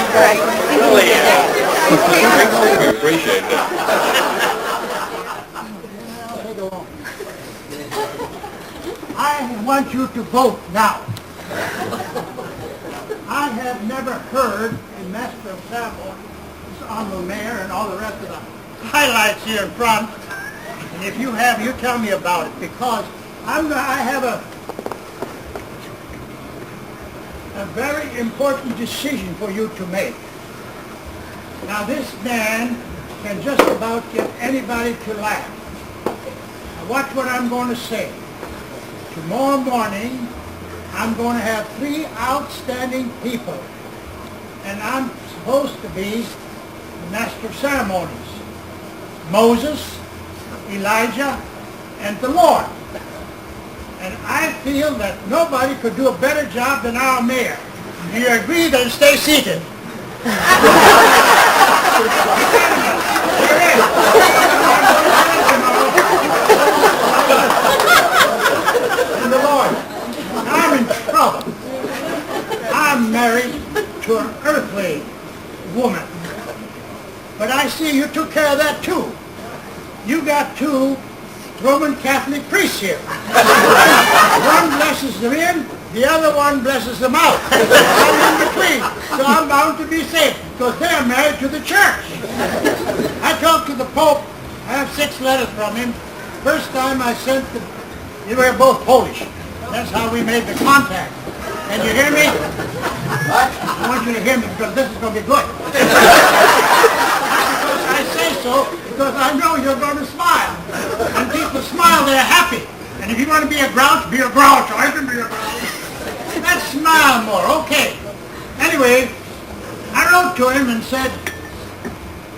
Really, we appreciate that. I want you to vote now. I have never heard a Master of Ceremonies, Honorable Mayor, and all the rest of the highlights here in front. And if you have, you tell me about it, because I have a very important decision for you to make. Now this man can just about get anybody to laugh. Now watch what I'm going to say. Tomorrow morning, I'm going to have 3 outstanding people, and I'm supposed to be the Master of Ceremonies: Moses, Elijah, and the Lord. And I feel that nobody could do a better job than our mayor. Do you agree? Then stay seated. And the Lord. I'm in trouble. I'm married to an earthly woman. But I see you took care of that too. You got 2 Roman Catholic priests here. One blesses them in, the other one blesses them out. I'm in between, so I'm bound to be safe, because they're married to the church. I talked to the Pope. I have 6 letters from him. First time I sent the... You were both Polish. That's how we made the contact. Can you hear me? I want you to hear me, because this is going to be good. I say so because I know you're going to smile. And people smile, they're happy. And if you want to be a grouch, be a grouch. I can be a grouch. Let's smile more. Okay. Anyway, I wrote to him and said,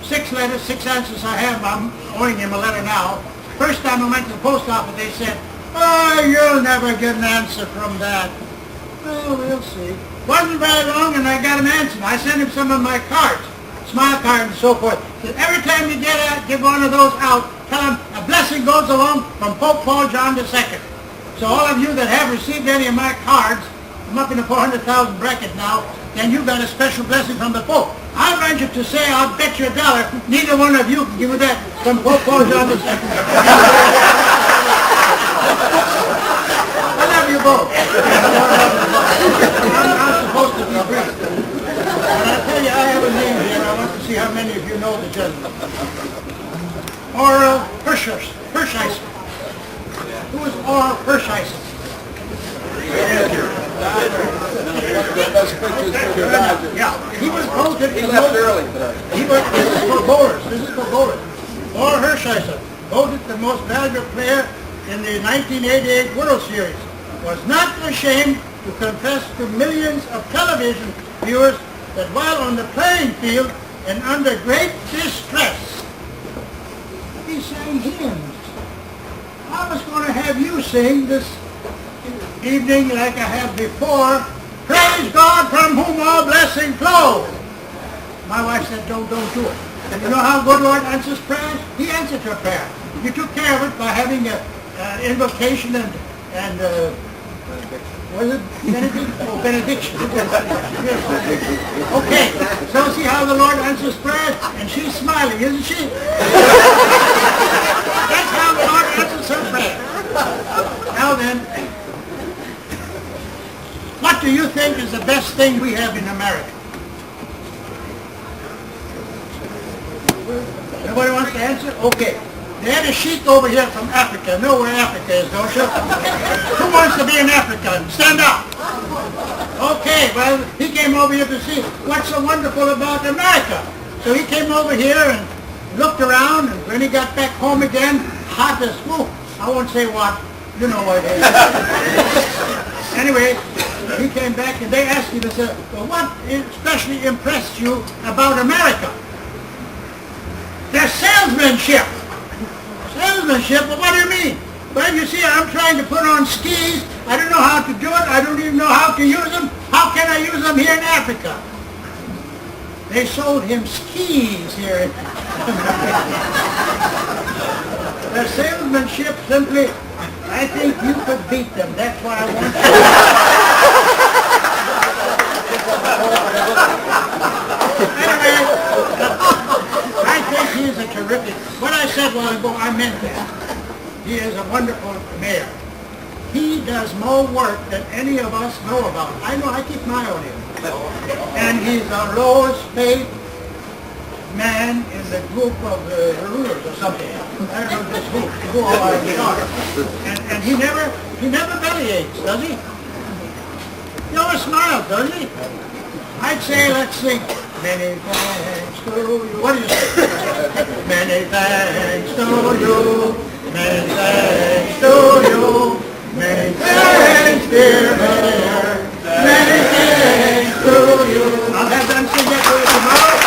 6 letters, 6 answers I have. I'm owing him a letter now. First time I went to the post office, they said, "Oh, you'll never get an answer from that." Well, we'll see. Wasn't very long, and I got an answer. I sent him some of my cards, smile cards and so forth. Said, every time you give one of those out, tell him a blessing goes along from Pope Paul John II. So all of you that have received any of my cards, I'm up in the 400,000 bracket now, then you got a special blessing from the Pope. I venture to say, I'll bet you $1, neither one of you can give me that from Pope Paul John II. I love you both. I'm supposed to be brief. And I tell you, I have a name here. I want to see how many of you know the gentleman. Oral Hershiser. Who is Oral Hershiser? Yeah, he was voted. He left early today. This is for voters. Oral Hershiser, voted the most valuable player in the 1988 World Series, was not ashamed to confess to millions of television viewers that while on the playing field and under great distress, he sang hymns. I was going to have you sing this evening like I have before, "Praise God from whom all blessing flows." My wife said, don't do it. And you know how good Lord answers prayers? He answered her prayer. You took care of it by having an invocation and was it benediction? Oh, benediction. Okay, so see how the Lord answers prayers? And she's smiling, isn't she? That's how the Lord answers her prayer. Now then, what do you think is the best thing we have in America? Nobody wants to answer? Okay. They had a sheik over here from Africa. Know where Africa is, don't you? Who wants to be in Africa? Stand up. Okay, well, he came over here to see what's so wonderful about America. So he came over here and looked around, and when he got back home again, hot as whoop. I won't say what. You know what it is. Anyway, he came back and they asked him, they said, well, what especially impressed you about America? Their salesmanship. Salesmanship? Well, what do you mean? Well, you see, I'm trying to put on skis. I don't know how to do it. I don't even know how to use them. How can I use them here in Africa? They sold him skis here in Their salesmanship simply, I think you could beat them. That's why I want you. terrific. What I said while ago, I meant that. He is a wonderful mayor. He does more work than any of us know about. I know, I keep my eye on him. And he's the lowest paid man in the group of the rulers or something. I don't know this group, who are in charge. And he never bellyaches, does he? He always smiles, doesn't he? I'd say, let's sing. Many thanks to you. What do you say? Many thanks to you. Many thanks to you. Many thanks, dear Mayor. Many thanks to you. I'll have them sing that for you tomorrow.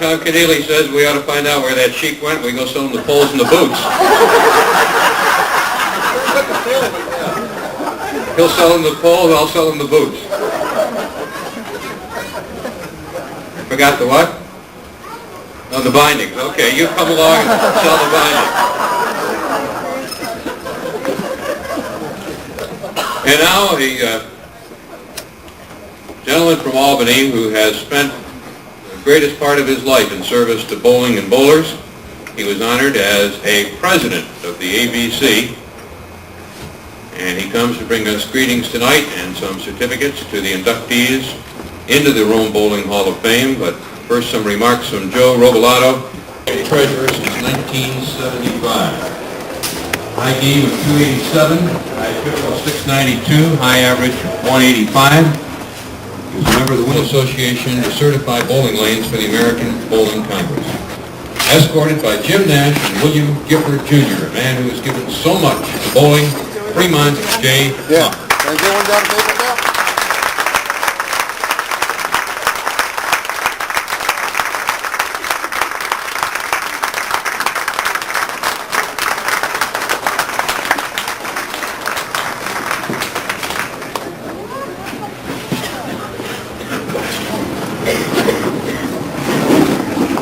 Tom Keneally says we ought to find out where that sheik went. We can go sell him the poles and the boots. He'll sell him the poles, I'll sell him the boots. Forgot the what? Oh, the bindings. Okay, you come along and sell the bindings. And now the gentleman from Albany who has spent the greatest part of his life in service to bowling and bowlers. He was honored as a president of the ABC. And he comes to bring us greetings tonight and some certificates to the inductees into the Rome Bowling Hall of Fame. But first, some remarks from Joe Robolato, treasurer since 1975. High D was 287, high triple 692, high average 185. He was a member of the Window Association to certify bowling lanes for the American Bowling Congress. Escorted by Jim Nash and William Gifford Jr., a man who has given so much to bowling, Fremont J. Yeah. Can I get one down to Maple now?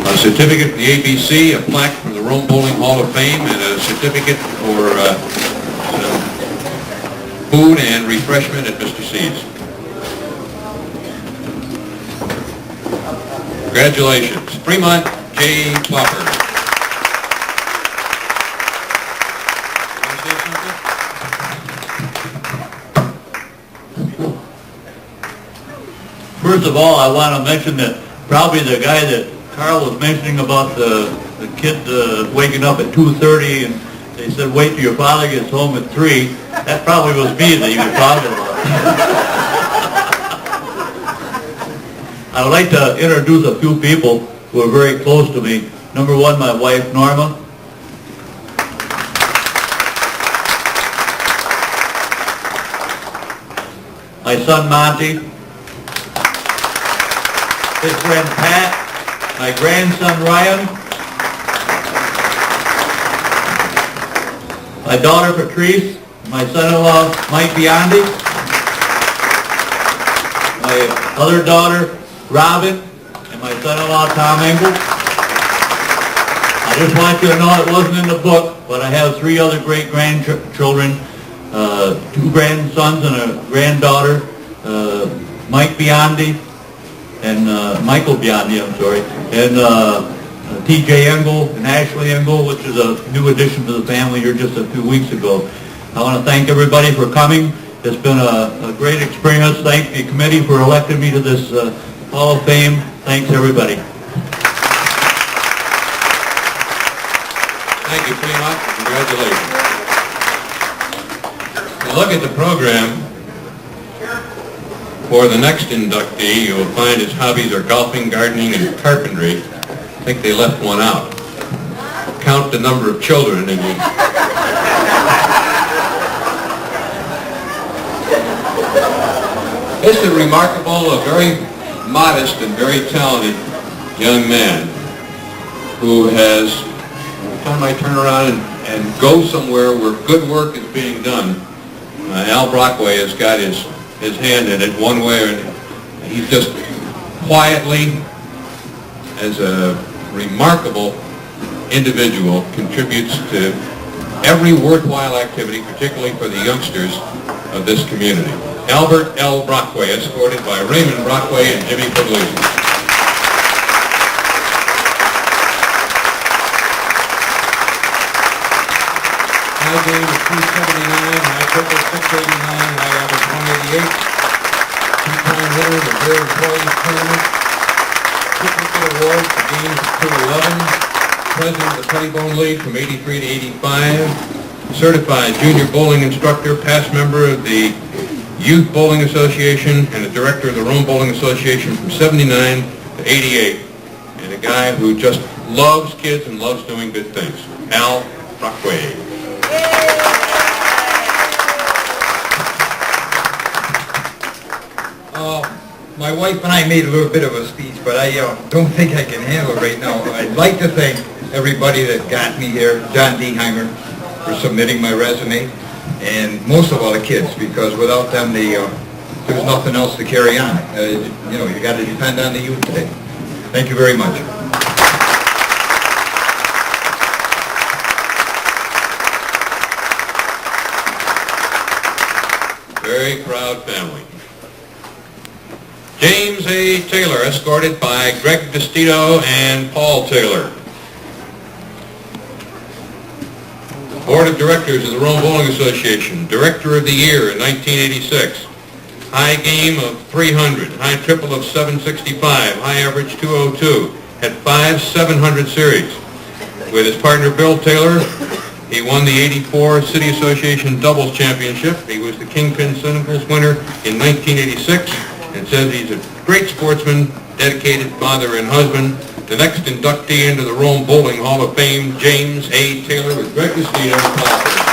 A certificate for the ABC, a plaque from the Rome Bowling Hall of Fame, and a certificate for some food and refreshment at Mr. C's. Congratulations. Fremont J. Plopper. First of all, I want to mention that probably the guy that Carl was mentioning about the kid waking up at 2:30 and they said wait till your father gets home at 3. That probably was me that you were talking about. I would like to introduce a few people who are very close to me. Number one, my wife Norma. My son Monty. His friend Pat, my grandson Ryan, my daughter Patrice, my son-in-law Mike Biondi, my other daughter Robin, and my son-in-law Tom Engel. I just want you to know it wasn't in the book, but I have 3 other great grandchildren, 2 grandsons and a granddaughter, Mike Biondi, and Michael Biondi, I'm sorry, and T.J. Engel and Ashley Engel, which is a new addition to the family here just a few weeks ago. I want to thank everybody for coming. It's been a great experience. Thank the committee for electing me to this Hall of Fame. Thanks, everybody. Thank you, Fremont. Congratulations. Now look at the program. For the next inductee, you will find his hobbies are golfing, gardening, and carpentry. I think they left one out. Count the number of children and you... This is a remarkable, a very modest and very talented young man who has, every time I turn around and go somewhere where good work is being done, Al Brockway has got his hand in it one way or another. He's just quietly, as a remarkable individual, contributes to every worthwhile activity, particularly for the youngsters of this community. Albert L. Brockway, escorted by Raymond Brockway and Jimmy Puglisi. High game of 279, high triple 689, high average 188. Two-time winner of the Bear Employees Tournament. Duplicate award for games of 211. President of the Pettibone League from 83 to 85. Certified junior bowling instructor, past member of the Youth Bowling Association, and the director of the Rome Bowling Association from 79 to 88. And a guy who just loves kids and loves doing good things. Al Brockway. My wife and I made a little bit of a speech, but I don't think I can handle it right now. I'd like to thank everybody that got me here, John Dienheimer, for submitting my resume, and most of all the kids, because without them, there's nothing else to carry on. You got to depend on the youth today. Thank you very much. Very proud family. James A. Taylor, escorted by Greg Destito and Paul Taylor. Board of Directors of the Rome Bowling Association, Director of the Year in 1986. High game of 300, high triple of 765, high average 202, had 5 700 series. With his partner Bill Taylor, he won the 84 City Association Doubles Championship. He was the Kingpin Singles winner in 1986. And says he's a great sportsman, dedicated father and husband. The next inductee into the Rome Bowling Hall of Fame, James A. Taylor, with Greg Destito and Paul Taylor.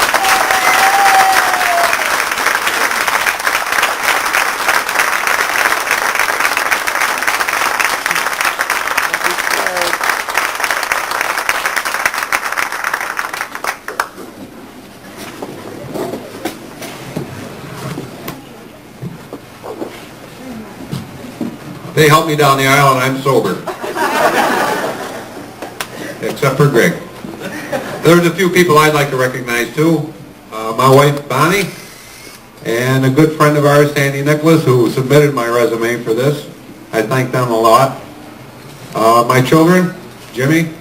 They helped me down the aisle and I'm sober. Except for Greg. There's a few people I'd like to recognize too. My wife Bonnie and a good friend of ours, Sandy Nicholas, who submitted my resume for this. I thank them a lot. My children, Jimmy,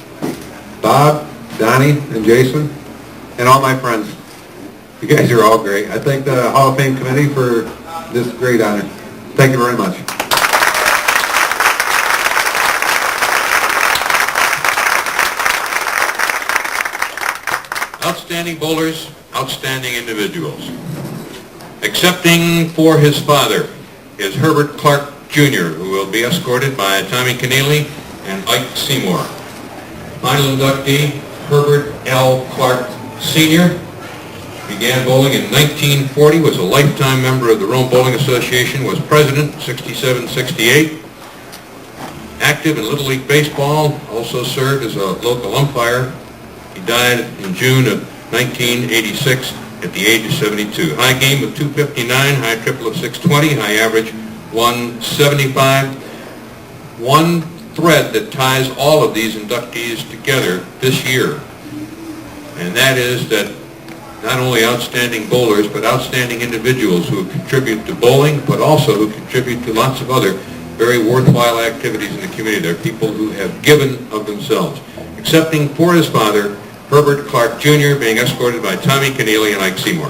Bob, Donnie, and Jason, and all my friends. You guys are all great. I thank the Hall of Fame committee for this great honor. Thank you very much. Outstanding bowlers, outstanding individuals. Accepting for his father is Herbert Clark Jr., who will be escorted by Tommy Keneally and Ike Seymour. Final inductee, Herbert L. Clark Sr. Began bowling in 1940, was a lifetime member of the Rome Bowling Association, was president 67-68. Active in Little League Baseball, also served as a local umpire. He died in June of 1986 at the age of 72. High game of 259, high triple of 620, high average 175. One thread that ties all of these inductees together this year, and that is that not only outstanding bowlers, but outstanding individuals who contribute to bowling, but also who contribute to lots of other very worthwhile activities in the community. They're people who have given of themselves. Accepting for his father, Herbert Clark Jr., being escorted by Tommy Keneally and Ike Seymour.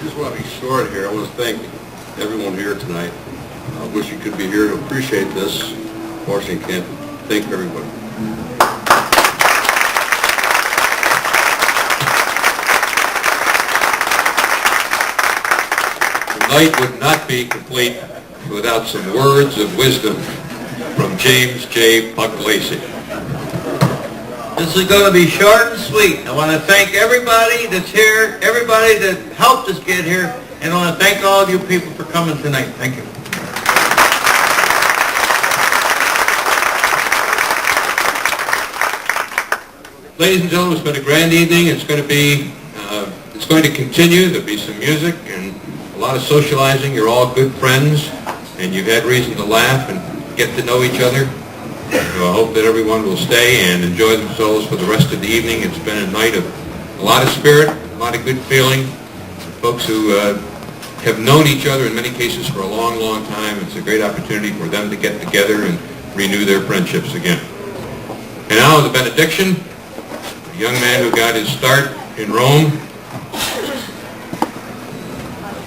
Just want to be short here. I want to thank everyone here tonight. I wish you could be here to appreciate this. Unfortunately, can't thank everybody. The night would not be complete without some words of wisdom from James J. Puglisi. This is going to be short and sweet. I want to thank everybody that's here, everybody that helped us get here, and I want to thank all of you people for coming tonight. Thank you. Ladies and gentlemen, it's been a grand evening. It's going to continue. There'll be some music and a lot of socializing. You're all good friends, and you've had reason to laugh and get to know each other. So I hope that everyone will stay and enjoy themselves for the rest of the evening. It's been a night of a lot of spirit, a lot of good feeling. Folks who have known each other in many cases for a long, long time. It's a great opportunity for them to get together and renew their friendships again. And now the benediction. A young man who got his start in Rome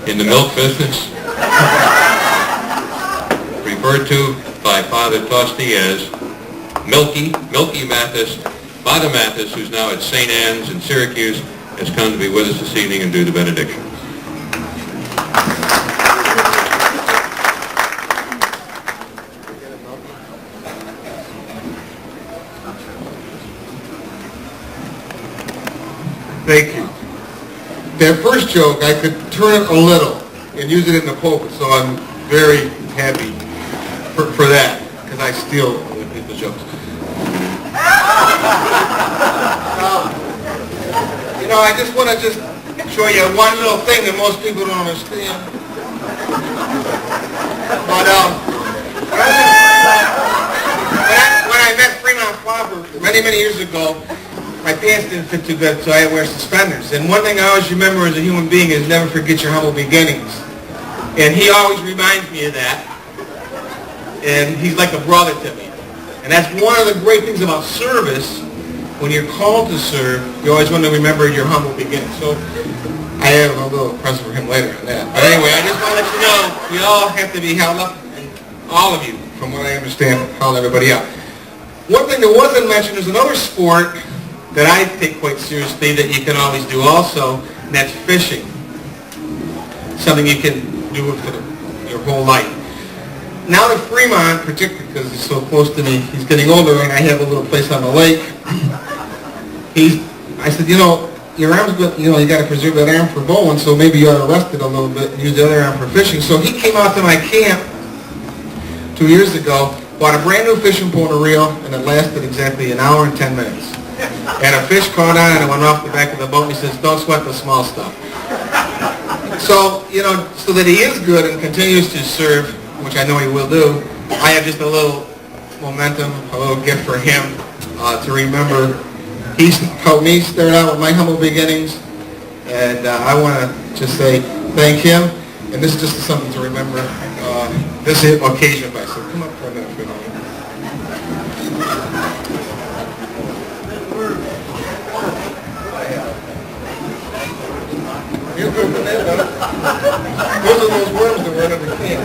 in the milk business, referred to by Father Tosti as Milky Mathis. Father Mathis, who's now at St. Anne's in Syracuse, has come to be with us this evening and do the benediction. Thank you. That first joke, I could turn it a little and use it in the pulpit, so I'm very happy for that, because I steal other people's jokes. You know, I just want to show you one little thing that most people don't understand. But when I met Fremont Flopper many years ago, my pants didn't fit too good, so I had to wear suspenders. And one thing I always remember as a human being is never forget your humble beginnings. And he always reminds me of that. And he's like a brother to me. And that's one of the great things about service. When you're called to serve, you always want to remember your humble beginnings. So I have a little present for him later on that. But anyway, I just want to let you know, we all have to be held up, and all of you, from what I understand, held everybody up. One thing that wasn't mentioned is another sport that I take quite seriously that you can always do also, and that's fishing. Something you can do for your whole life. Now that Fremont, particularly because he's so close to me, he's getting older and I have a little place on the lake, I said, you know, your arm's good, you know, you got to preserve that arm for bowling, so maybe you ought to rest it a little bit and use the other arm for fishing. So he came out to my camp 2 years ago, bought a brand new fishing pole and a reel, and it lasted exactly an hour and 10 minutes. And a fish caught on and it went off the back of the boat, and he says, don't sweat the small stuff. So, you know, so that he is good and continues to serve, which I know he will do, I have just a little momentum, a little gift for him to remember. He's helped me start out with my humble beginnings, and I want to just say thank him, and this is just something to remember this occasion by. So come up for a minute, if you know. Those are those worms that were under the can.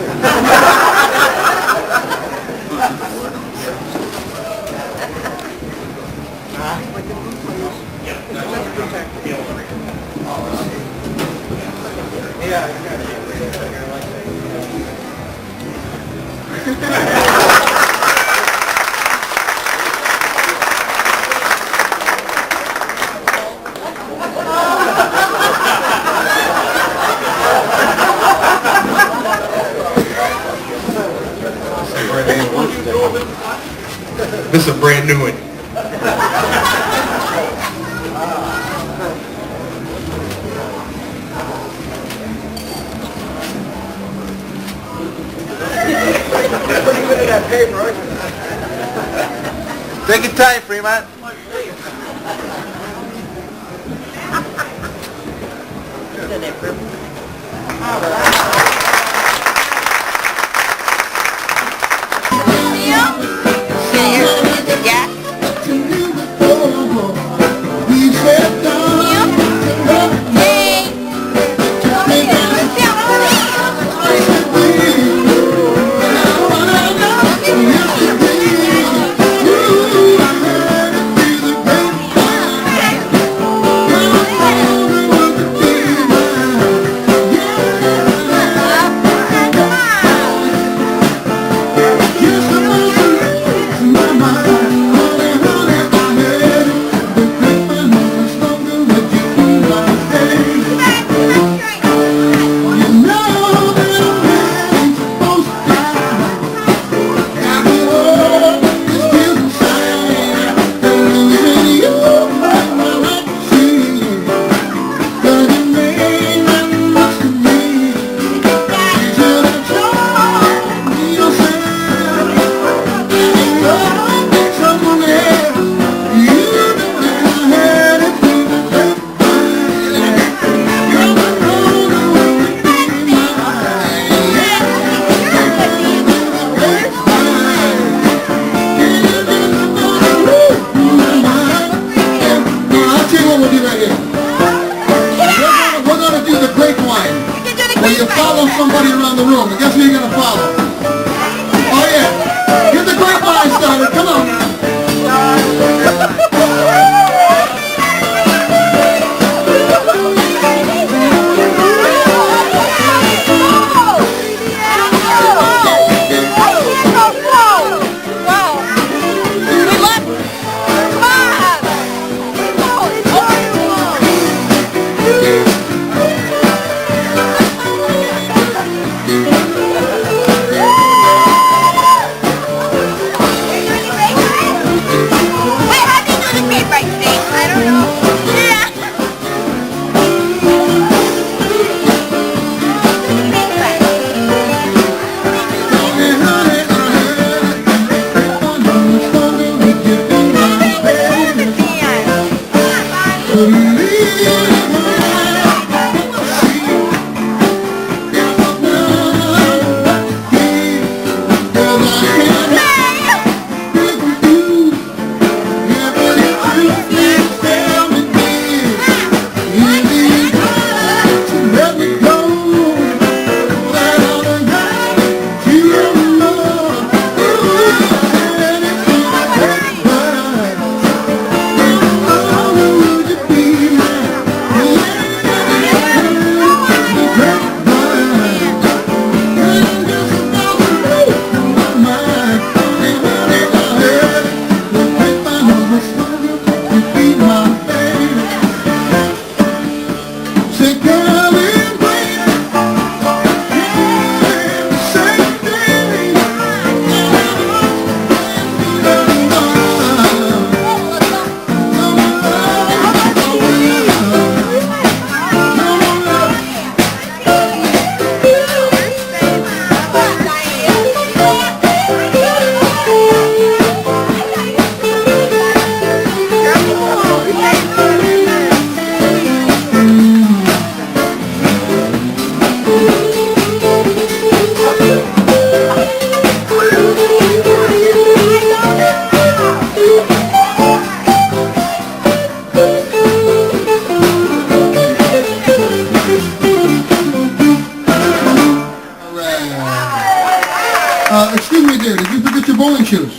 This is a brand new one. Take your time, Fremont. the room. And guess who you're going to follow? Oh, yeah. Get the grapevine started. Come on now. Excuse me, dear, did you forget your bowling shoes?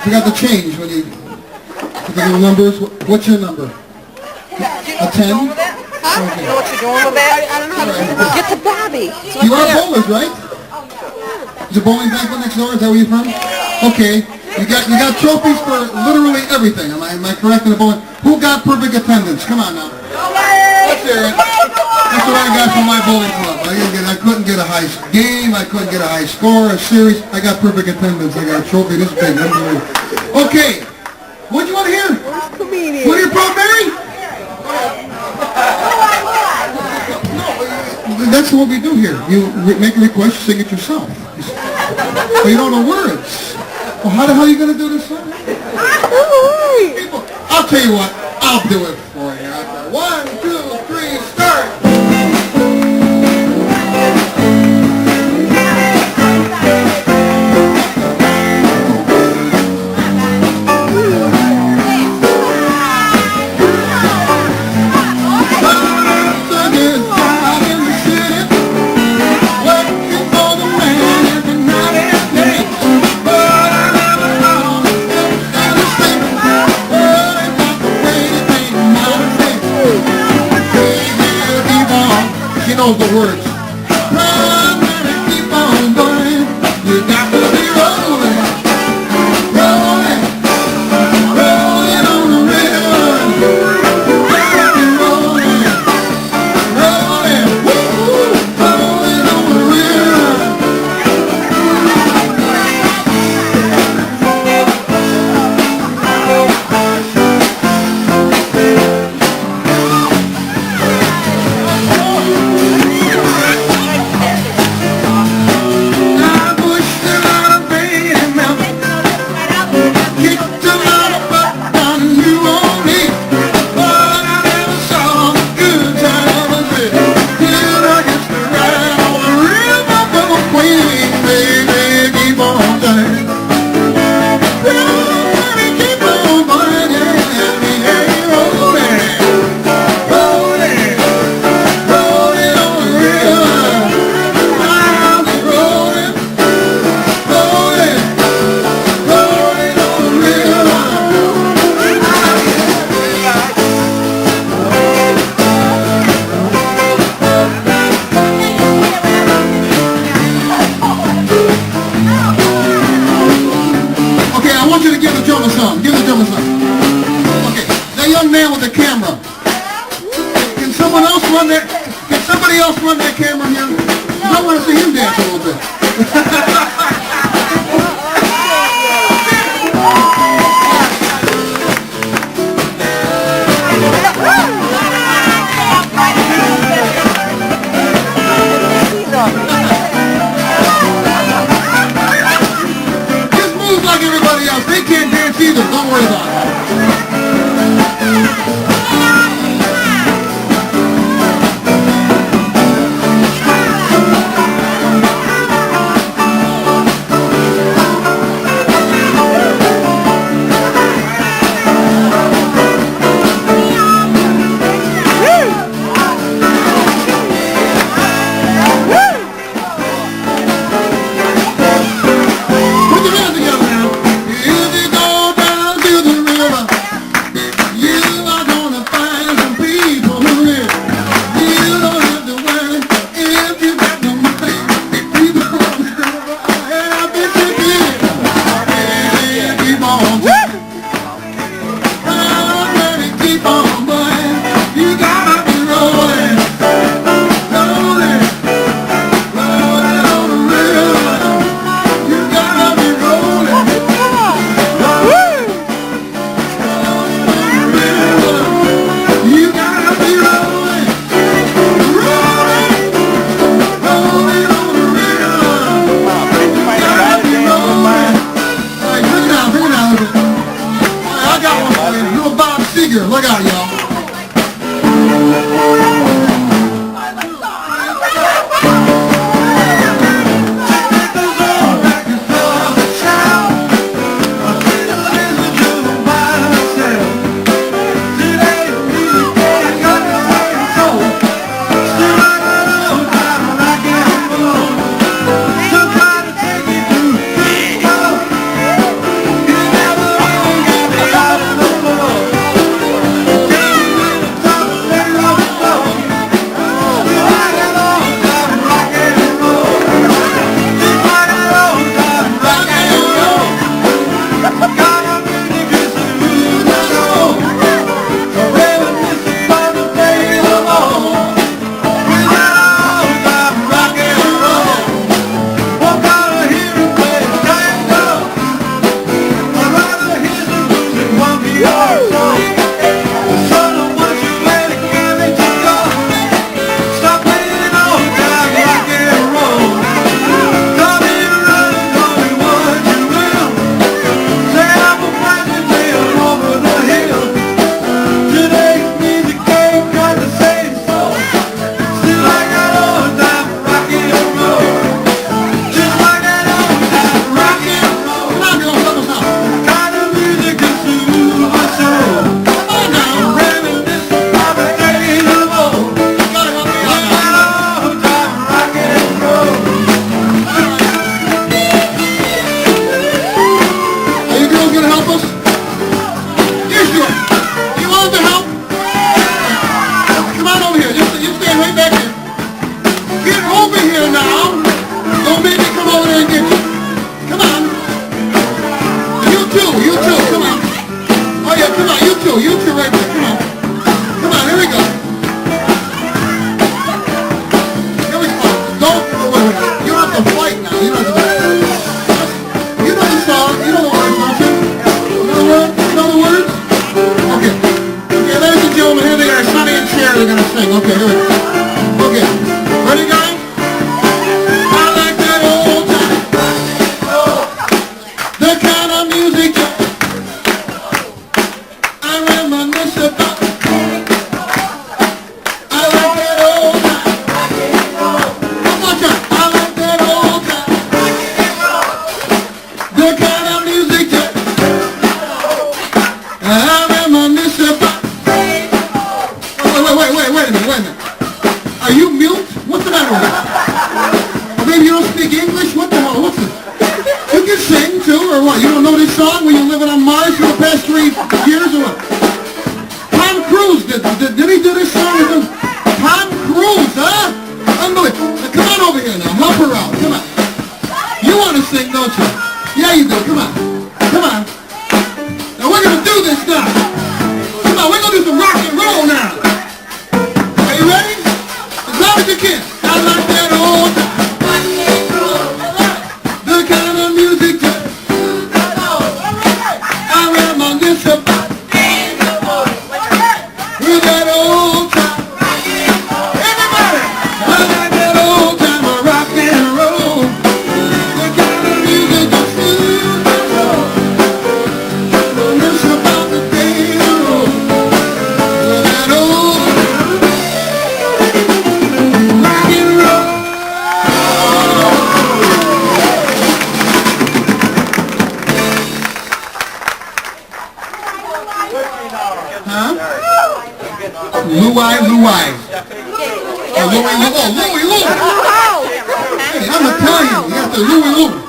Forgot the change when you put the little numbers. What's your number? A 10? You know what you're doing with that? I don't know how to do it. Get to Bobby. You are bowlers, right? Is the bowling banquet next door? Is that where you're from? Okay. You got trophies for literally everything. Am I correct in the bowling? Who got perfect attendance? Come on now. Let's hear it. That's what I got from my bowling club. I couldn't get a high game. I couldn't get a high score, a series. I got perfect attendance. I got a trophy this big. Okay. What do you want to hear? What are you proud, Mary? That's what we do here. You make a request, you sing it yourself. But you don't know words. Well, how the hell are you going to do this song? People, I'll tell you what. I'll do it for you. 1, 2, 3, start. help us out. Okay, that young man with the camera. Can someone else run that? Can somebody else run that camera here? I want to see him dance a little bit. Just move like everybody else. They can't dance either. Don't worry about it. Put your hands together now. If you go down to the river, you are gonna find some people who live. You don't have to worry if you got no money. People on the river are happy to be. Yeah, keep on. Baby, keep on, boy. You gotta be rolling, rolling, rolling on the river. You gotta be rolling, rolling on the river. You gotta be rolling, rolling, rolling on the river. You gotta be rolling. All right, bring it down, bring it down. All right, I got one for you. Little Bob Seger. Look out, y'all. You two right there, come on. Come on, here we go. Here we go. Don't, wait. You don't have to fight now. You don't have to You know the song. You know the words, don't you? You know the words? Okay. Okay, ladies and gentlemen, here they are. Sonny and Cher, they're going to sing. Okay, here we go. Okay. Ready, guys? I like that old time. The kind of music I reminisce about. I like that old time. One more time. I like that old time. The kind of music that I reminisce about. Wait a minute. Are you mute? What's the matter with you? Or maybe you don't speak English? What the hell? What's this? You can sing too, or what? You don't know this song when you're living on Mars for the past 3 years, or what? Tom Cruise, did he do this song with him? Tom Cruise, huh? Unbelievable. Now, come on over here now. Help her out. Come on. You want to sing, don't you? Yeah, you do. Come on. Come on. Now, we're going to do Louie. Oh, Louie. Hey, I'm Italian. You got the Louie.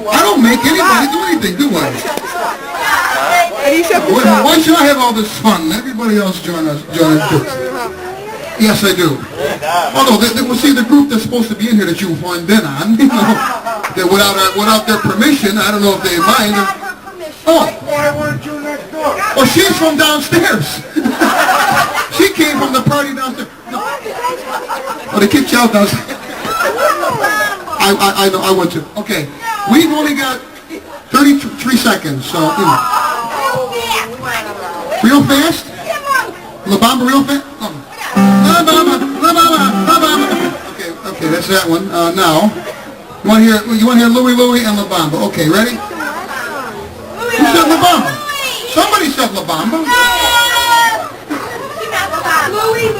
I don't make anybody do anything, do I? Why should I have all this fun? Everybody else join us too. Yes, I do. Although, see, the group that's supposed to be in here that you horned in on, you know, that without their permission, I don't know if they mind. Oh. Why weren't you next door? Well, she's from downstairs. She came from the party downstairs. No. Oh, they kicked you out downstairs. I know, I want to. Okay. We've only got 33 seconds, so, you know. Real fast? La Bamba real fast? Oh. La Bamba. Okay, that's that one. Now, you want to hear Louie and La Bamba. Okay, ready? Who said La Bamba? Somebody said La Bamba. Louie.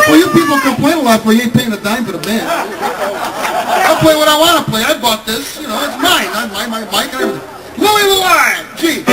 Well, you people complain a lot, but you ain't paying a dime for the band. I'll play what I want to play. I bought this. You know, it's mine. I my mic and everything. Louie. Gee.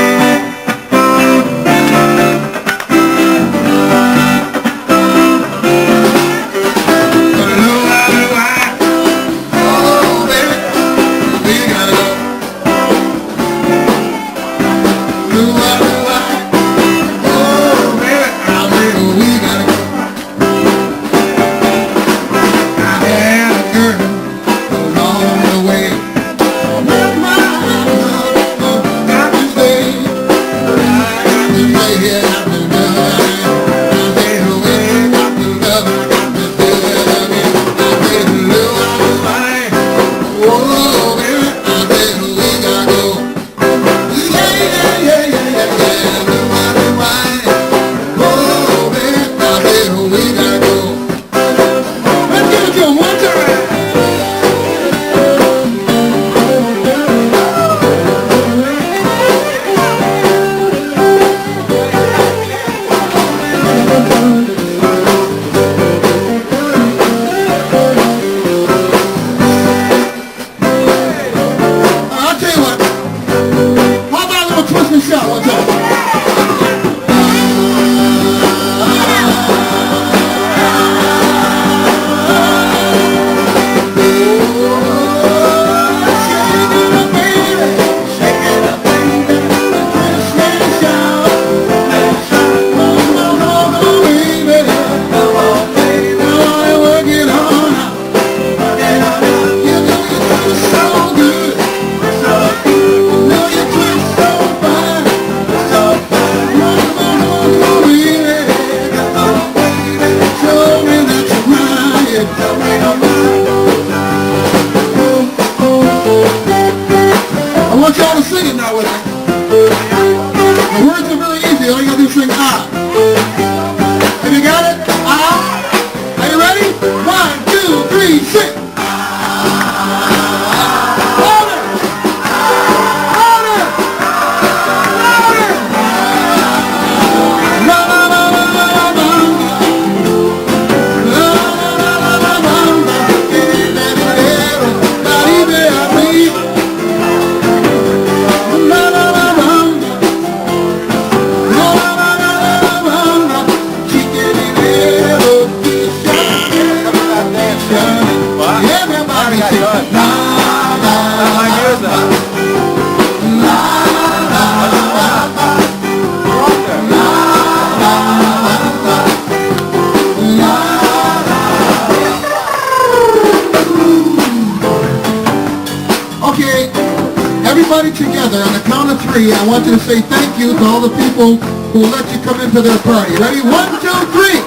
Together on the count of 3, I want you to say thank you to all the people who let you come into their party. Ready? 1, 2, 3.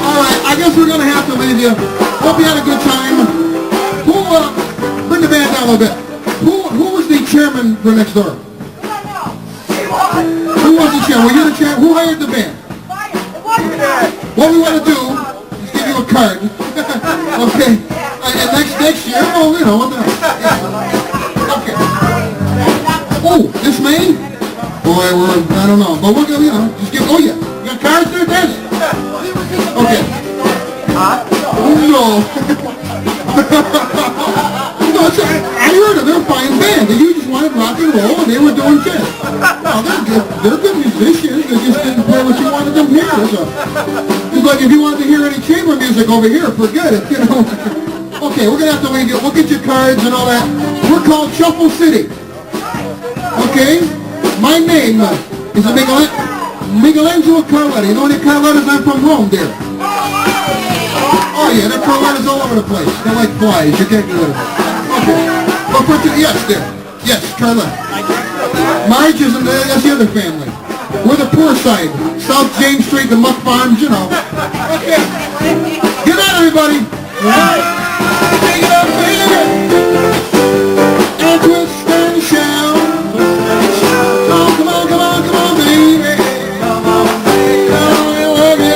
All right, I guess we're gonna have to leave you. Hope you had a good time. Bring the band down a little bit. Who was the chairman for next door? Who was the chairman? Were you the chairman? Who hired the band? What we want to do is give you a card. Okay. And next year, oh, you know, what the hell. Okay. Oh, this May? Boy, I don't know. But we're going to, you know, just give, oh yeah. You got cards there, Des? Okay. No. No, I heard of they're a fine band. You just wanted rock roll, and they were doing good. No, they're good. They're good musicians. They just didn't play what you wanted them to hear. So, it's like if you wanted to hear any chamber music over here, forget it, you know. Okay, we're gonna have to leave you. We'll get your cards and all that. We're called Shuffle City. Okay? My name is Michelangelo Carletti. You know any Carlettas? I'm from Rome, dear. Oh yeah, there are Carlettas all over the place. They're like flies. You can't get rid of them. Okay. Well, yes, dear. Yes, Carletta. Marge is that's the other family. We're the poor side. South James Street, the Muck Farms, you know. Okay. Good night, everybody. Take it up, baby. And twist and shout. Come on, come on, come on, baby. Come on, baby.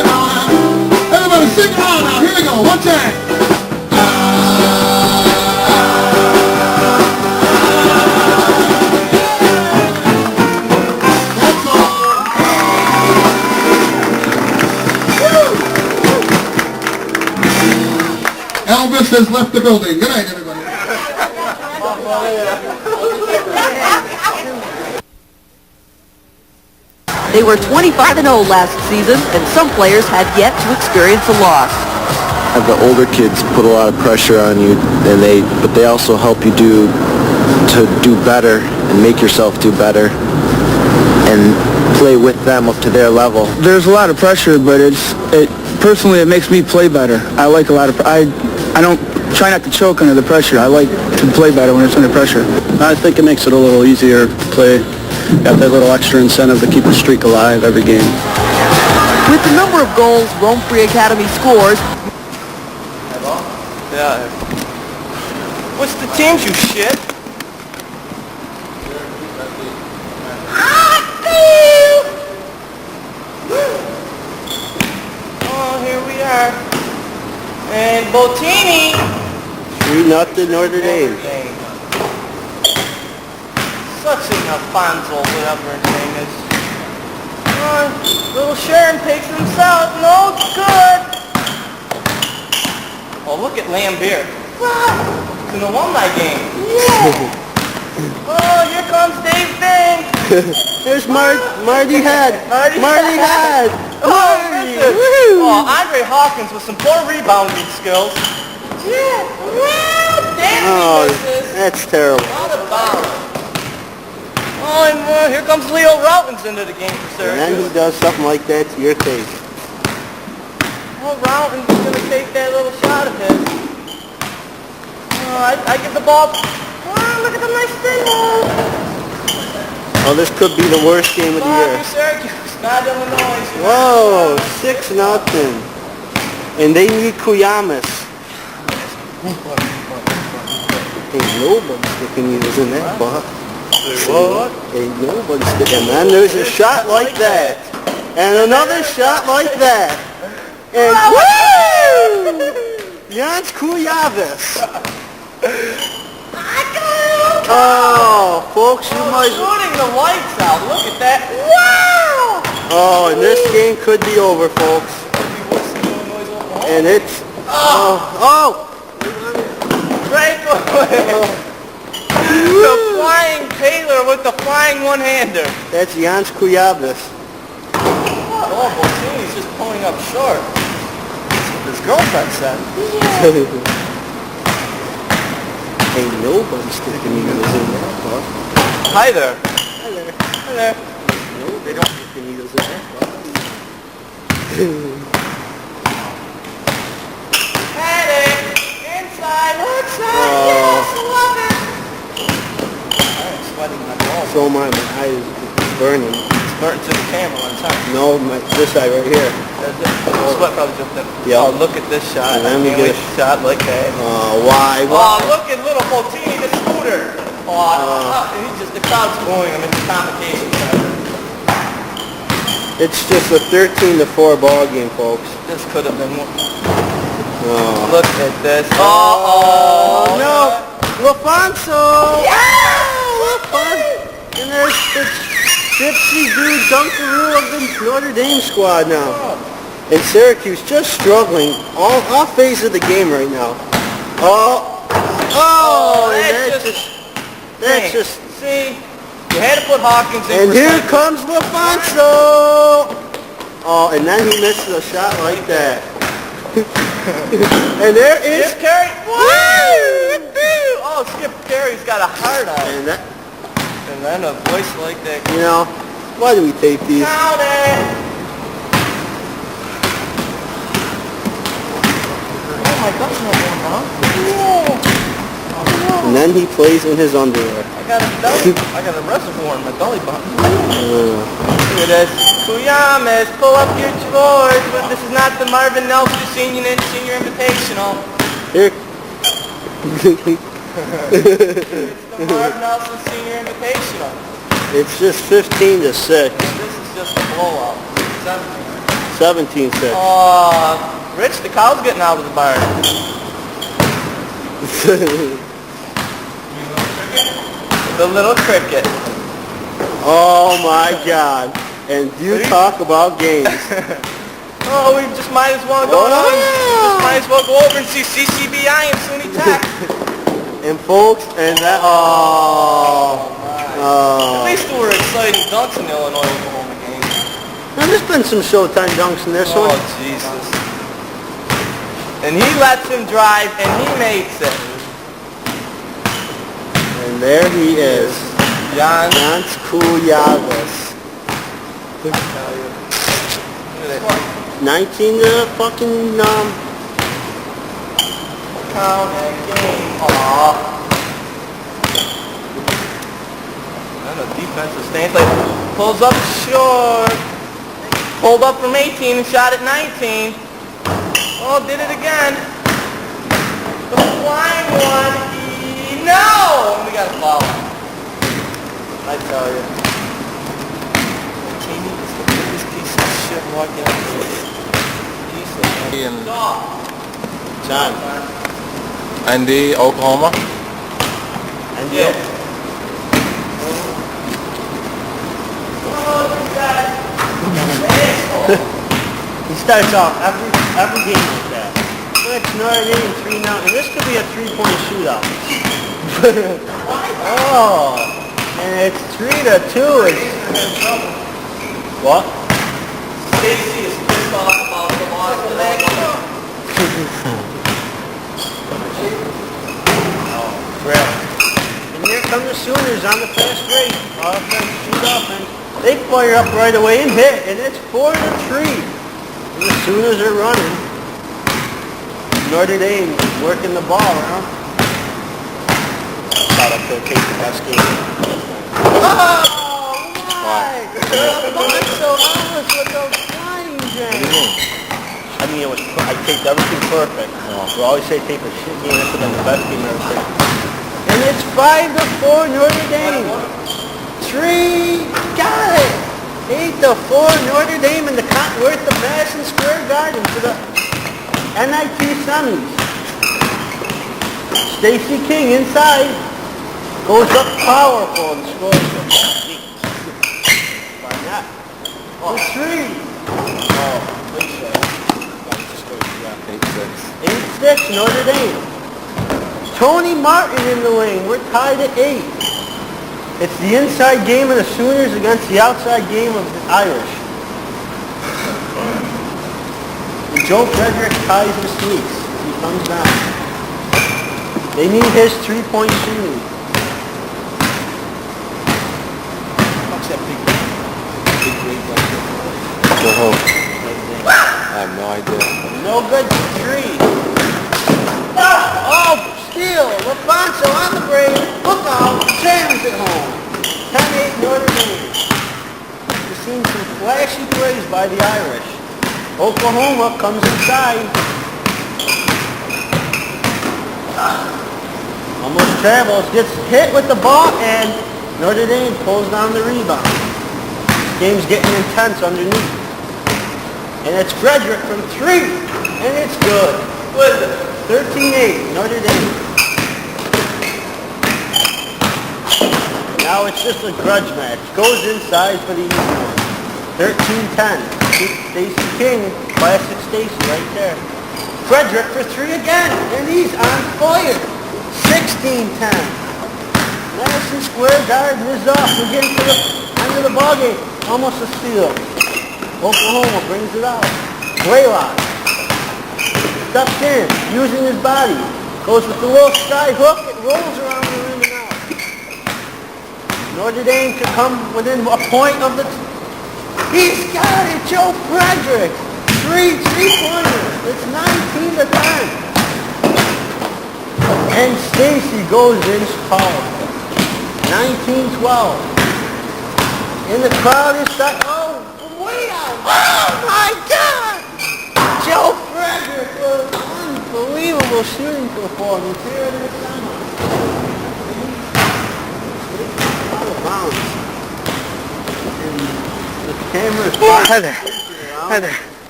Everybody sing along now. Here we go. One time. That's all. Elvis has left the building. Good night, everybody. They were 25-0 last season, and some players had yet to experience a loss. The older kids put a lot of pressure on you, and but they also help you to do better and make yourself do better and play with them up to their level. There's a lot of pressure, but personally it makes me play better. I like a lot of I don't try not to choke under the pressure. I like to play better when it's under pressure. I think it makes it a little easier to play. Got that little extra incentive to keep the streak alive every game. With the number of goals Rome Free Academy scores, Yeah. What's the teams, you shit? Oh, here we are. And Botini. 3-0 Notre Dame. Such an Alfonso, whatever his name is. Little Sharon takes himself. No good. Oh, look at Lambert. It's an alumni game. Yeah. Oh, here comes Dave Bing. There's Marty Head. Marty Head. Oh, listen. Oh, Andre Hawkins with some poor rebounding skills. Yeah. Well, damn, That's terrible. Not about it. Oh, and here comes Leo Routins into the game for And then he Syracuse. does something like that to your face. Oh, Routins is going to take that little shot of his. Oh, I get the ball. Oh, look at the nice thing. Oh, this could be the worst game of the year. For Syracuse, not Illinois. Whoa, 6-0. And they need Kuyamis. Ain't nobody sticking needles in that butt. What? Ain't nobody sticking. And then there's a shot like that. And another shot like that. And woo! Jans Kuyavis. Oh, folks, you might... Shooting the lights out. Look at that. Wow! Oh, and this game could be over, folks. And it's... Oh! Breakaway. The flying Taylor with the flying one-hander. That's Jans Kuyavis. Oh, Botini's just pulling up short. That's what his girlfriend said. Ain't nobody sticking needles in that butt. Hi there. Hi there. Hi there. Nobody sticking needles in that butt. Heading inside. Outside. Yes, love it. I'm sweating my balls. So my eye is burning. Burnt to the camera one time. No, this eye right here. Sweat probably jumped in. Yeah. Oh, look at this shot. And then we Can't get wait to shot like that. Why? Oh, look at little Botini, the scooter. He's just, the crowd's booing him. It's a convocation center. It's just a 13-4 ball game, folks. This could have been one. Look at this. Oh, no. LaFonso. And there's the gypsy dude Dunkaroo of the Notre Dame squad now. And Syracuse just struggling all phase of the game right now. Oh, and that's just see, You had to put Hawkins in. And here comes LaFonso! Oh, and then he misses a shot like that. And there is... Skip Carey. Oh, Skip Carey's got a heart on. And then a voice like that. You know, why do we tape these? Count it! Oh my God, no more, huh? And then he plays in his underwear. I got a reservoir in my belly button. Look at this. Kuyamas, pull up your drawers. But this is not the Marvin Nelson Senior Invitational. Here. It's the Marvin Nelson Senior Invitational. It's just 15-6. This is just a blowout. 17-6. Rich, the cow's getting out of the barn. The little cricket. Oh my God. And you talk about games. Oh, we just might as well go over and see CCBI and SUNY Tech. And folks, and that, At least there were exciting dunks in the Illinois-Oklahoma game. Now, there's been some Showtime dunks in this one. Oh, Jesus. And he lets him drive, and he makes it. And there he is. John Kouliagas. 19 to fucking, Count that game. Aww. And the defensive stance like pulls up short. Pulled up from 18 and shot at 19. Oh, did it again. The flying one. No! We got a foul. I tell you. Jamie is the biggest piece of shit walking out. John. Andy, Oklahoma. And Yeah. He starts off every game like that. It's Notre Dame 3-0, and this could be a 3-point shootout. Oh, and it's 3-2. What? Stacy is pissed off about the loss of that. Oh, crap. And here come the Sooners on the fast break. Offense, shoot offense. They fire up right away and hit, and it's 4-3. And the Sooners are running. Notre Dame working the ball around. Thought I could take the best game. Oh, my! So honest with those flying games. I mean, I taped everything perfect. We always say tape a shit game. That's been the best game I've ever taped. And it's 5-4 Notre Dame. 3, got it. 8-4 Notre Dame in the Worth of Madison Square Garden for the NIT semis. Stacey King inside goes up powerful and scores it. Why not? Oh, 3. Oh, 8-6 Notre Dame. Tony Martin in the lane. We're tied at 8. It's the inside game of the Sooners against the outside game of the Irish. And Joe Frederick ties and sneaks. He comes down. They need his 3-point shooting. What's that big weight right there? Go home. I have no idea. No good for 3. Oh, steal. LaFonso on the break. Look out. Sam's at home. 10-8 Notre Dame. We've seen some flashy plays by the Irish. Oklahoma comes inside. Almost travels. Gets hit with the ball, and Notre Dame pulls down the rebound. Game's getting intense underneath. And it's Frederick from 3. And it's good. With it. 13-8, Notre Dame. Now it's just a grudge match. Goes inside for the easy one. 13-10. Stacey King, classic Stacey right there. Frederick for 3 again, and he's on fire. 16-10. Madison Square Garden is up. We're getting to the end of the ballgame. Almost a steal. Oklahoma brings it out. Blaylock steps in, using his body. Goes with the little sky hook. It rolls around the rim and out. Notre Dame to come within a point of the... He's got it, Joe Frederick. Three-pointers. It's 19-10. And Stacy goes in power. 19-12. In the crowd is that... Oh, way out. Oh, my God. Joe Frederick was unbelievable shooting performance here in the summer. Out of bounds. And the camera's... Heather.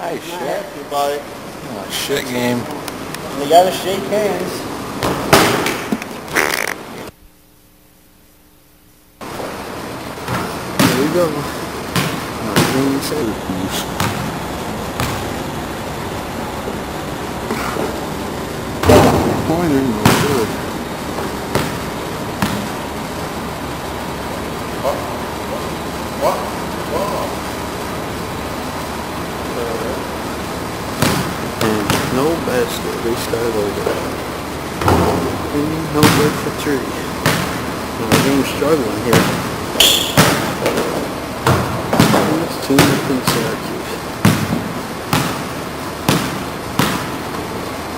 Hi, shit. About it. Oh, shit game. And they gotta shake hands. There we go. Marine Syracuse. Pointer, no good. And no basket. Restart over. And no good for three. Now the game's struggling here. It's 2-0 Syracuse.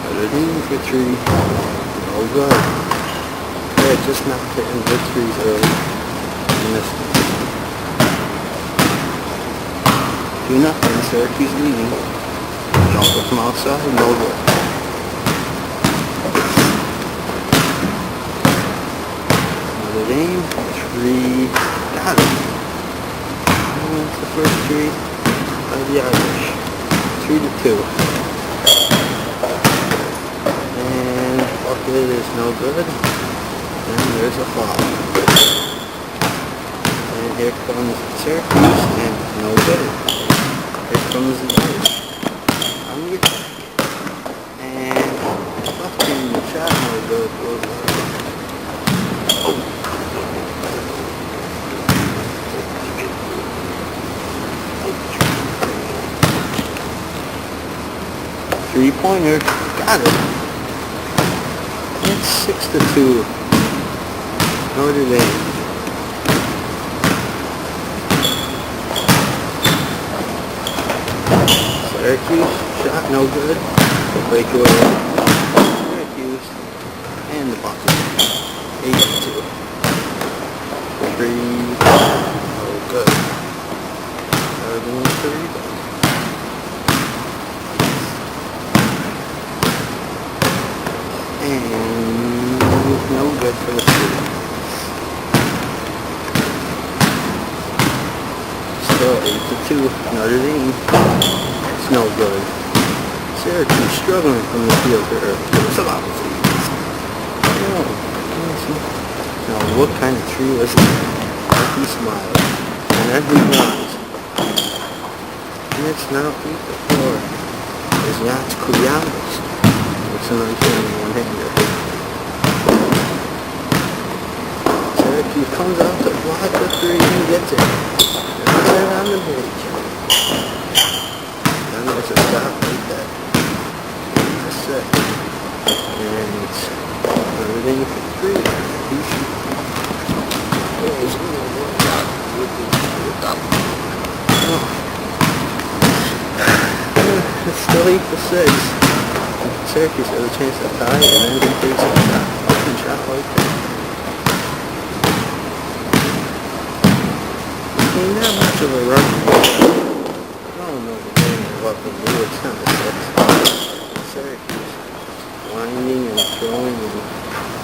But in for three. No good. Yeah, just not hitting good threes early. Missed it. 2-0 Syracuse leading. Jumper from outside, no good. Notre Dame, three, got it. And that's the first three by the Irish. 3-2. And bucket is no good. And there's a foul. And here comes Syracuse, and no good. Here comes the Irish. On the attack. And fucking shot no good. Oh. 3-pointer. Got it. It's 6-2. Notre Dame. Syracuse, shot no good. Breakaway. Syracuse. And the bucket. 8-2. 3. No good. Notre Dame 3. And no good for the three. Still 8-2. Notre Dame. It's no good. Syracuse struggling from the field here. There's a lot of threes. Now what kind of tree was that? He smiled. And then he runs. And it's now 8-4. It's Yats Kuyamas. It's an uncanny one-hander. Syracuse comes out to block the three and gets it. And puts it on the page. And there's a stop right there. It's a set. And it's everything for three. It's still 8-6. Syracuse has a chance to tie, and then he takes a fucking shot like that. Ain't that much of a run. I don't know the game or what to do. It's kind of 6. Syracuse winding and throwing and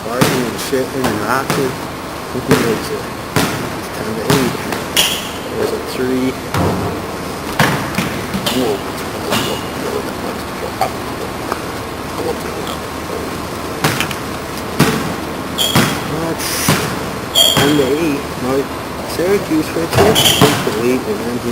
barking and shitting and rocking. He makes it. It's 10-8. There's a 3. Whoa. That's 10-8. Now, Syracuse for a chance to take the lead, and then he...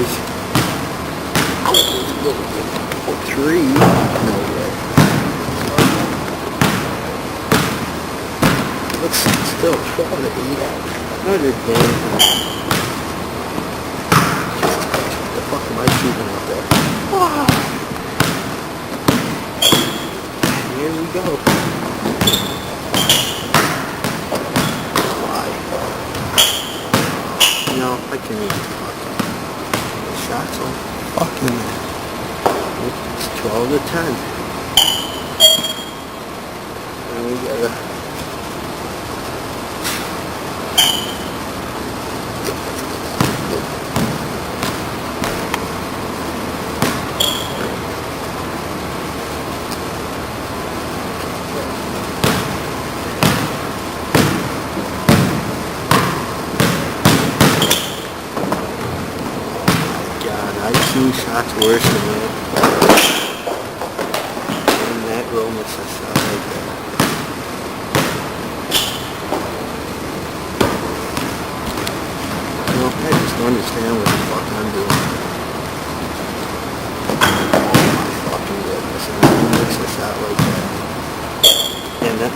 boys. Three. No way. It's still 12 to 8. Another game. What the fuck am I shooting out there? Here we go. Why? You know, I can even fucking shots on fucking. It's 12 to 10. And we gotta. I've seen shots worse than that. And that roll makes a shot like that. You know, I just don't understand what the fuck I'm doing. Oh my fucking goodness. And he makes a shot like that. And that,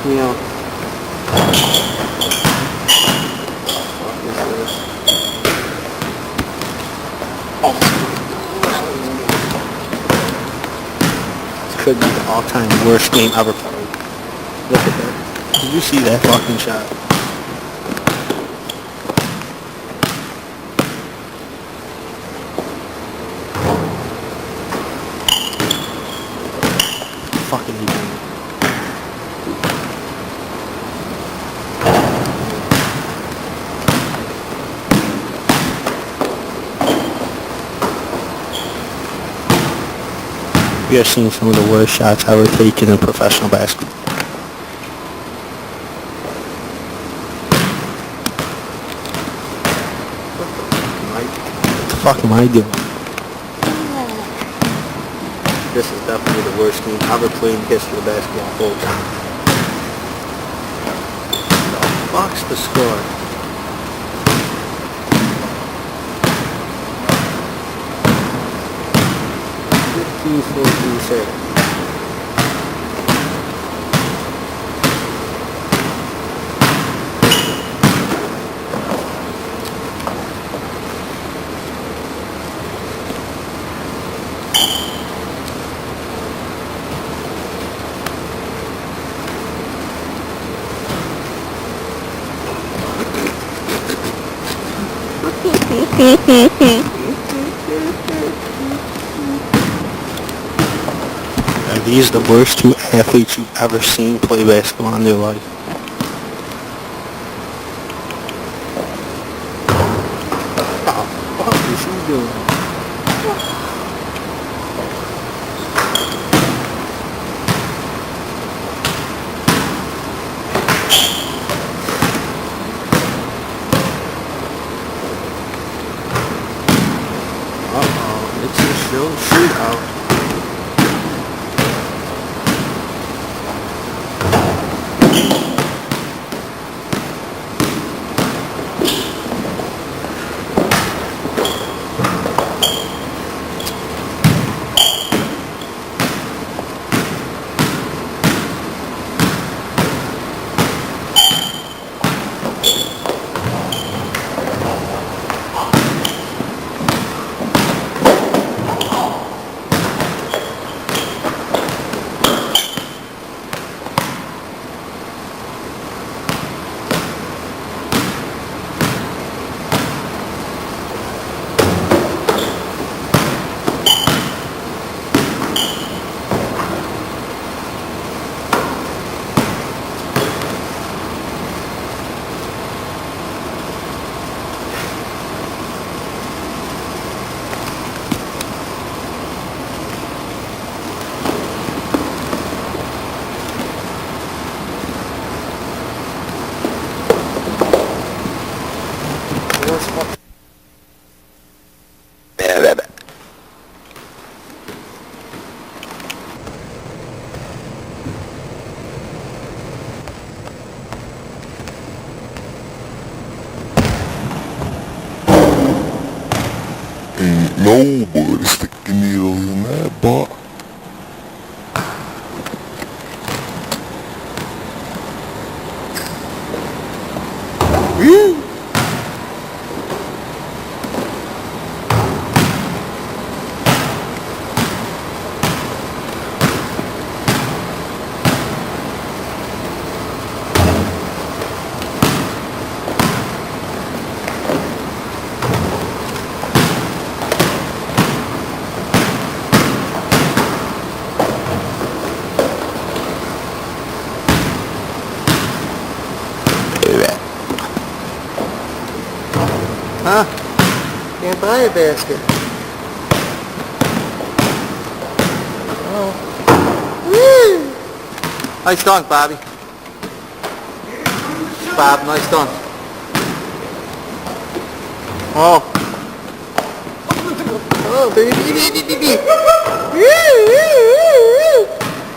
you know, what the fuck is this? This could be the all-time worst game ever played. Look at that. Did you see that fucking shot? Fucking game. We have seen some of the worst shots ever taken in professional basketball. What the fuck am I doing? This is definitely the worst game ever played in the history of basketball full time. The fuck's the score? 14-6. Are these the worst two athletes you've ever seen play basketball in their life? What the fuck is he doing? It's a show shootout. ball. Woo! Huh? Can't buy a basket. Oh. Woo! Nice dunk, Bobby. Bob, nice dunk. Oh. Oh, baby, baby, baby.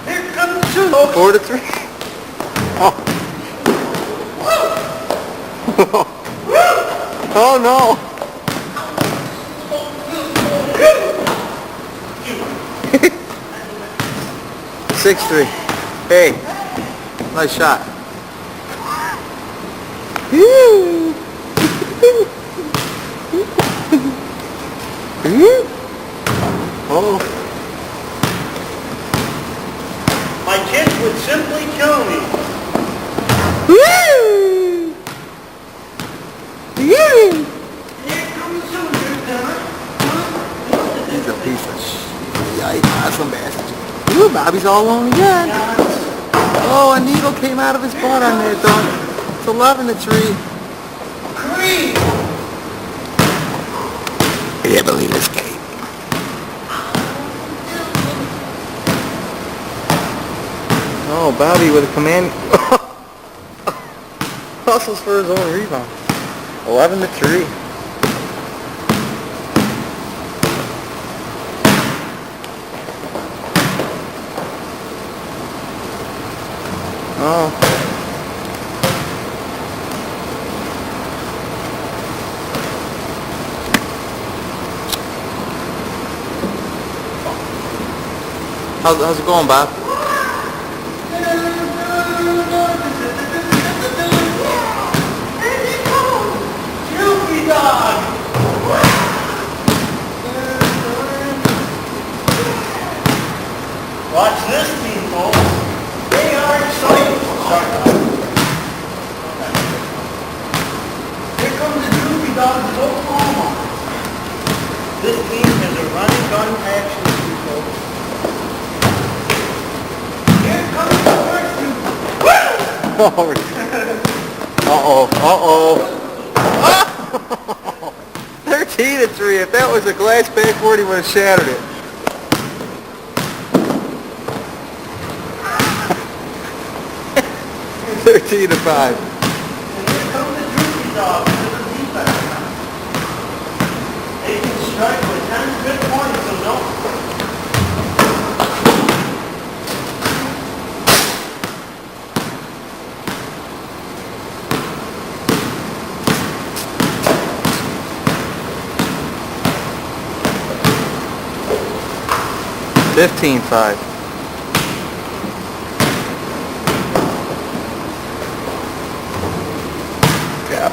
Here comes two. 4-3. Oh. Oh no! Six, 3. Hey, nice shot. Oh. My kids would simply kill me. Here comes two, He's a piece of shit. Yeah, he's awesome bastard. Ooh, Bobby's all alone again. Oh, a needle came out of his butt on that dunk. It's 11-3. I can't believe this game. Oh, Bobby with a command. Hustles for his own rebound. 11-3. Oh. How's it going, Bob? watch this team, folks. They are excited. Here comes the Droopy Dogs of Oklahoma. This team is a running gun action team, folks. Here comes the first two. Uh-oh. 13-3. If that was a glass backboard, he would have shattered it. $13-5. And here come the Droopy Dogs to the defense. They can strike with 10 good points, so don't. $15-5. Yeah.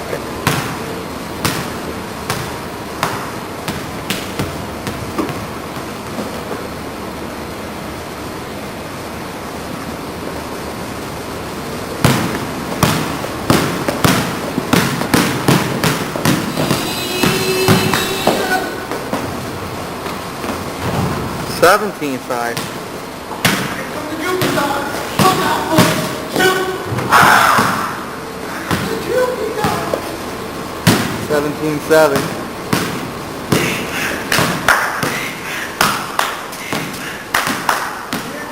17-5. 17-7. Here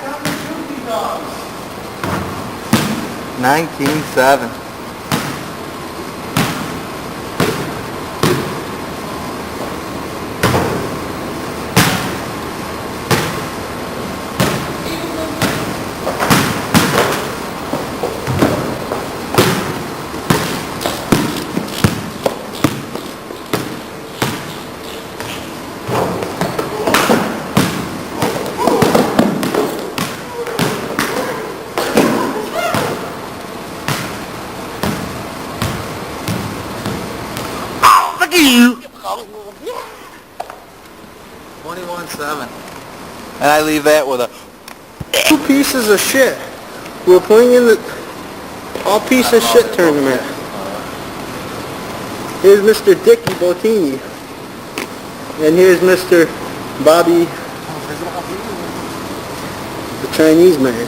come the Droopy Dogs. 19-7. And I leave that with a... Two pieces of shit. We're playing in the all piece of shit tournament. Here's Mr. Dickie Bottini. And here's Mr. Bobby, the Chinese man.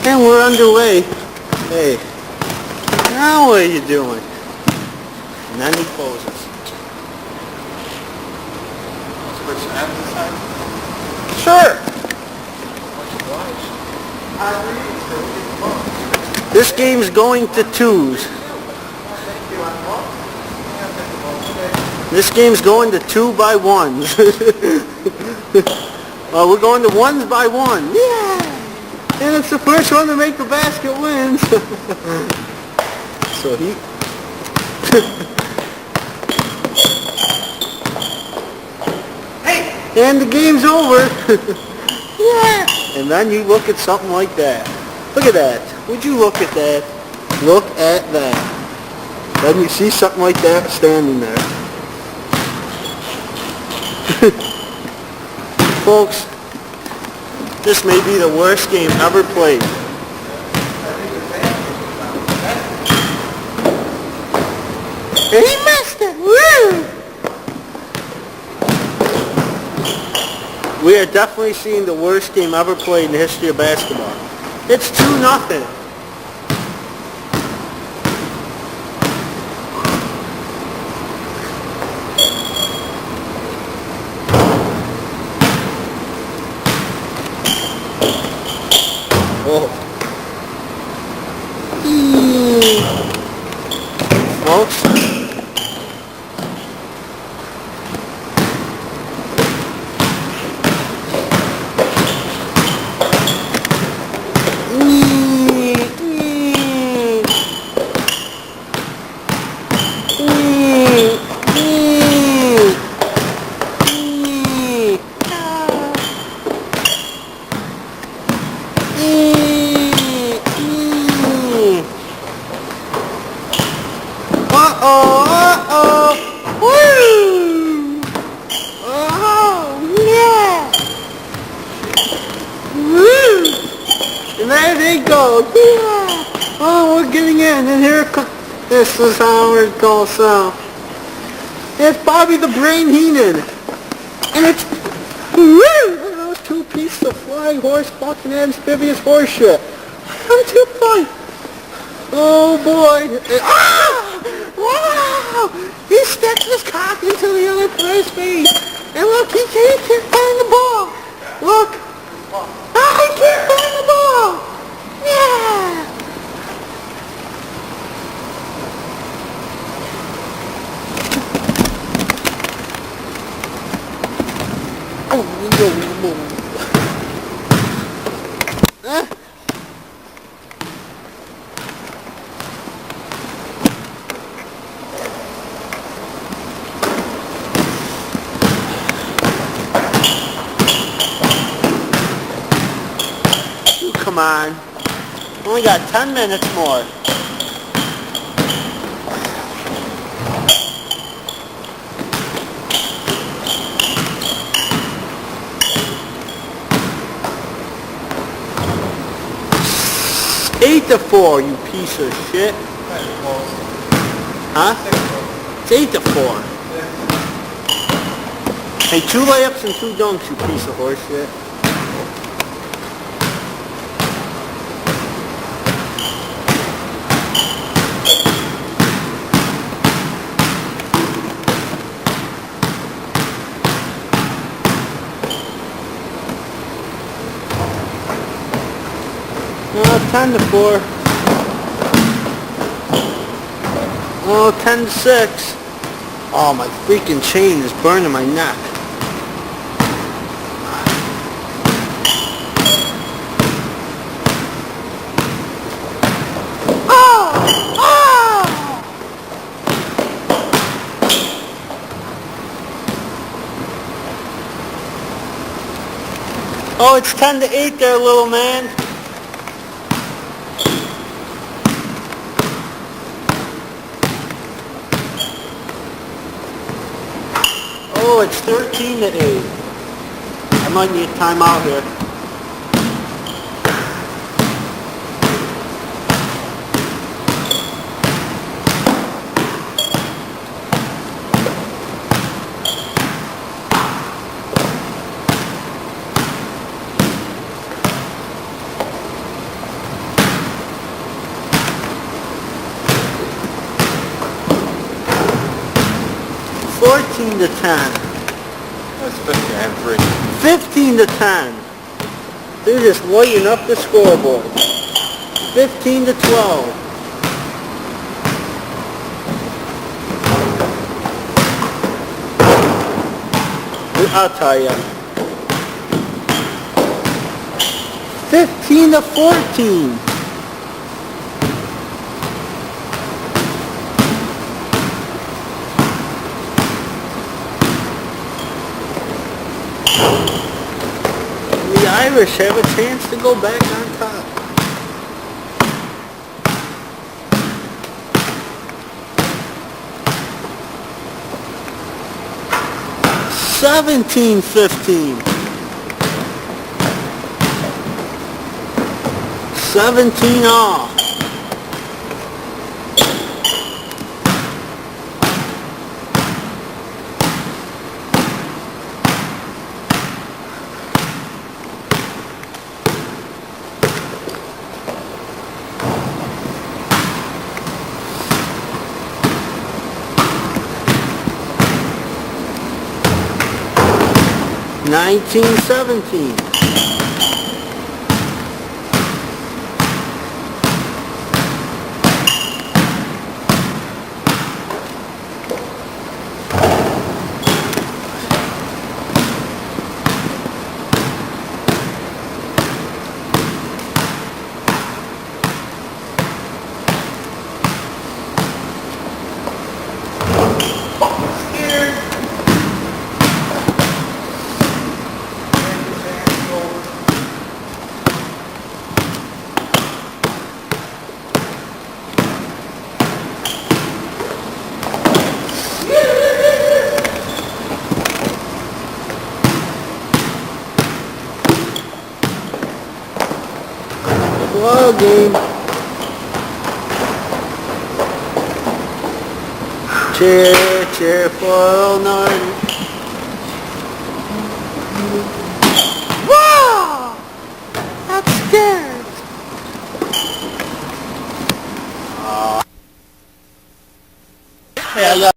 And we're underway. Hey, now what are you doing? And then he closes. Sure. This game's going to twos. This game's going to 2-by-1s. Well, we're going to 1s-by-1. Yeah! And it's the first one to make the basket wins. So he... Hey! And the game's over. Yeah! And then you look at something like that. Look at that. Would you look at that? Look at that. Then you see something like that standing there. Folks, this may be the worst game ever played. And he missed it! Woo! We are definitely seeing the worst game ever played in the history of basketball. It's 2-0. Oh. Folks. And there they go. Yeah. Oh, we're getting in. And here comes... This is how it goes south. It's Bobby the Brain Heenan. And it's... Woo! Look at those two pieces of flying horse, fucking amphibious horse shit. I'm too fun. Oh, boy. Ah! Wow! He sticks his cock into the other player's face. And look, he can't find the ball. Look. Ah, he can't find the ball. Yeah. Unbelievable. Huh? Come on. Only got 10 minutes more. It's 8-4, you piece of shit. Huh? It's 8-4. Hey, 2 layups and 2 dunks, you piece of horse shit. Oh, 10-4. Oh, 10-6. Oh, my freaking chain is burning my neck. Oh! Oh! Oh, it's 10-8 there, little man. Oh, it's 13-8. I might need a timeout here. To 10. That's 15 15 to 10. They're just lighting up the scoreboard. 15 to 12. I'll tell you. 15 to 14. Irish have a chance to go back on top. $17-15. 17 all. $19-17. Ball game. Cheer, cheer for Norton.